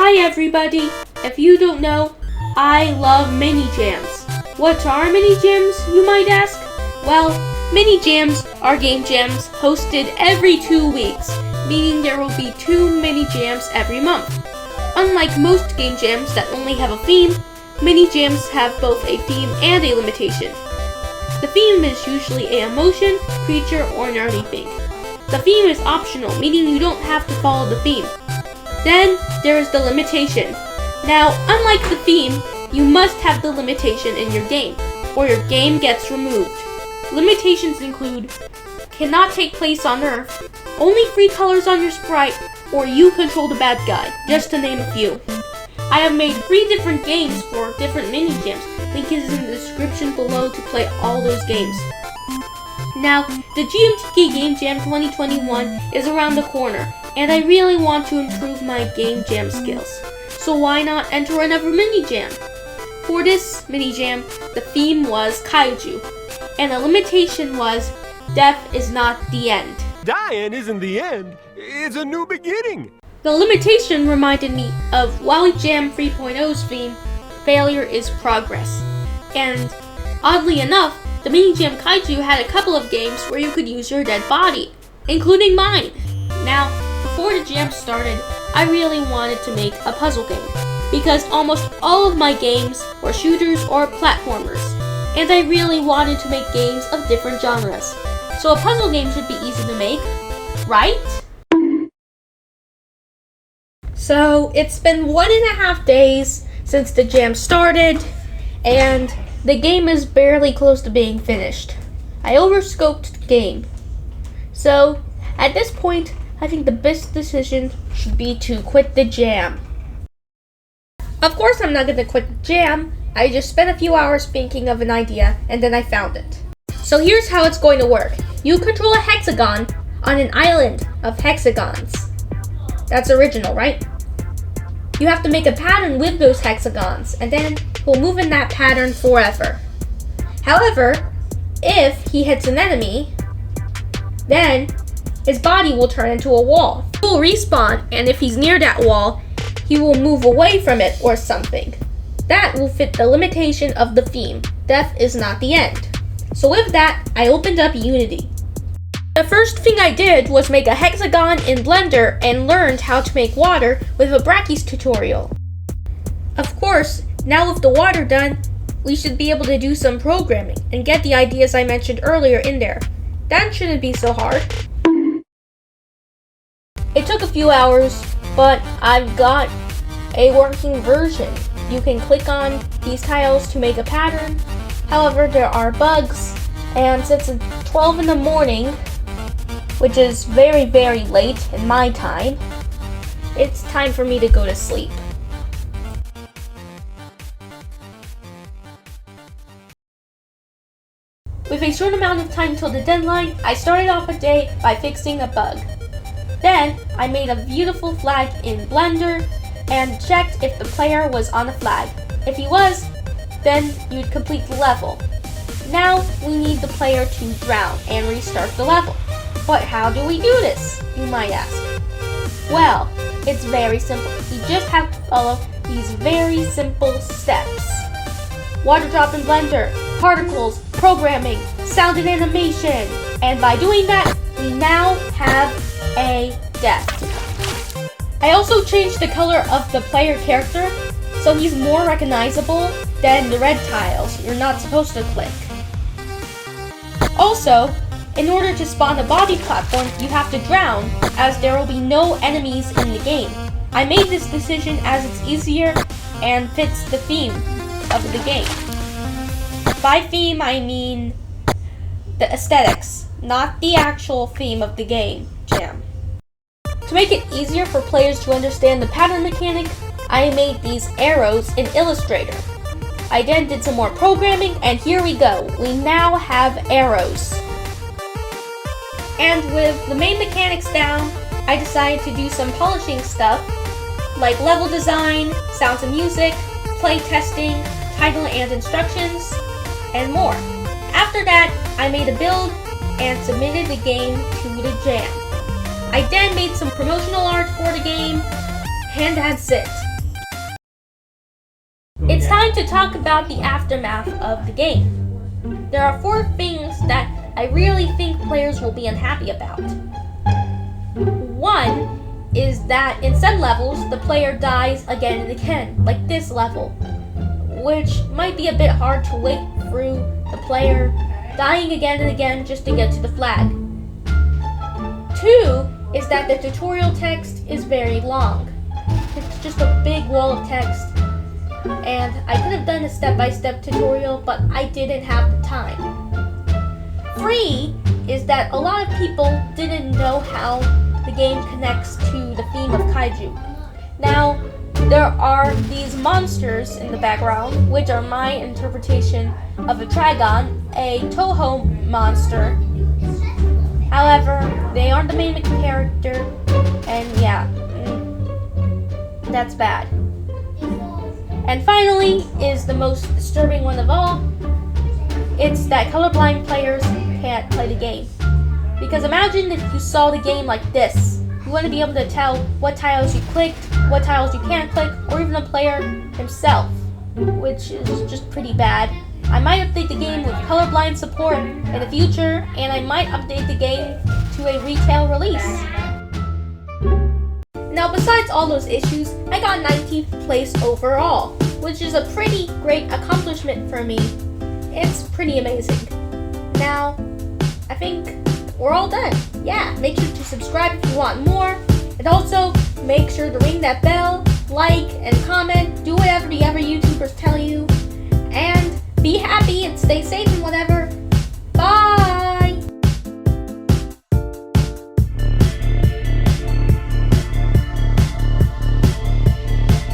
Hi everybody! If you don't know, I love mini jams. What are mini jams, you might ask? Well, mini jams are game jams hosted every 2 weeks, meaning there will be 2 mini jams every month. Unlike most game jams that only have a theme, mini jams have both a theme and a limitation. The theme is usually a emotion, creature, or nerdy thing. The theme is optional, meaning you don't have to follow the theme. Then, there is the limitation. Now, unlike the theme, you must have the limitation in your game, or your game gets removed. Limitations include, cannot take place on Earth, only 3 colors on your sprite, or you control the bad guy, just to name a few. I have made 3 different games for different mini jams. Link is in the description below to play all those games. Now, the GMTK Game Jam 2021 is around the corner, and I really want to improve my game jam skills. So why not enter another mini jam? For this mini jam, the theme was kaiju, and the limitation was death is not the end. Dying isn't the end, it's a new beginning. The limitation reminded me of Wowie Jam 3.0's theme, failure is progress. And oddly enough, the mini jam kaiju had a couple of games where you could use your dead body, including mine. Now, before the jam started, I really wanted to make a puzzle game, because almost all of my games were shooters or platformers, and I really wanted to make games of different genres. So a puzzle game should be easy to make, right? So it's been 1.5 days since the jam started, and the game is barely close to being finished. I overscoped the game. So at this point, I think the best decision should be to quit the jam. Of course I'm not going to quit the jam. I just spent a few hours thinking of an idea, and then I found it. So here's how it's going to work. You control a hexagon on an island of hexagons. That's original, right? You have to make a pattern with those hexagons, and then he'll move in that pattern forever. However, if he hits an enemy, then his body will turn into a wall. He will respawn, and if he's near that wall, he will move away from it or something. That will fit the limitation of the theme. Death is not the end. So with that, I opened up Unity. The first thing I did was make a hexagon in Blender and learned how to make water with a Brachy's tutorial. Of course, now with the water done, we should be able to do some programming and get the ideas I mentioned earlier in there. That shouldn't be so hard. It took a few hours, but I've got a working version. You can click on these tiles to make a pattern. However, there are bugs, and since it's 12 in the morning, which is very, very late in my time, it's time for me to go to sleep. With a short amount of time till the deadline, I started off a day by fixing a bug. Then, I made a beautiful flag in Blender and checked if the player was on the flag. If he was, then you'd complete the level. Now, we need the player to drown and restart the level. But how do we do this, you might ask? Well, it's very simple. You just have to follow these very simple steps. Water drop in Blender, particles, programming, sound and animation. And by doing that, we now have a death. I also changed the color of the player character so he's more recognizable than the red tiles you're not supposed to click. Also, in order to spawn a body platform, you have to drown, as there will be no enemies in the game. I made this decision as it's easier and fits the theme of the game. By theme, I mean the aesthetics, not the actual theme of the game jam. To make it easier for players to understand the pattern mechanic, I made these arrows in Illustrator. I then did some more programming, and here we go. We now have arrows. And with the main mechanics down, I decided to do some polishing stuff, like level design, sounds and music, play testing, title and instructions, and more. After that, I made a build and submitted the game to the jam. I then made some promotional art for the game, and that's it. going to talk about the aftermath of the game. There are 4 things that I really think players will be unhappy about. 1 is that in some levels, the player dies again and again, like this level, which might be a bit hard to wait through the player dying again and again just to get to the flag. 2 is that the tutorial text is very long. It's just a big wall of text, and I could have done a step-by-step tutorial, but I didn't have the time. 3 is that a lot of people didn't know how the game connects to the theme of kaiju. Now, there are these monsters in the background, which are my interpretation of a Trigon, a Toho monster. However, they aren't the main character, and yeah, that's bad. And finally is the most disturbing one of all. It's that colorblind players can't play the game. Because imagine if you saw the game like this. You want to be able to tell what tiles you clicked, what tiles you can't click, or even the player himself, which is just pretty bad. I might update the game with colorblind support in the future, and I might update the game to a retail release. Now, besides all those issues, I got 19th place overall, which is a pretty great accomplishment for me. It's pretty amazing. Now, I think we're all done. Yeah, make sure to subscribe if you want more, and also make sure to ring that bell, like, and comment, do whatever the other YouTubers tell you, and be happy and stay safe and whatever.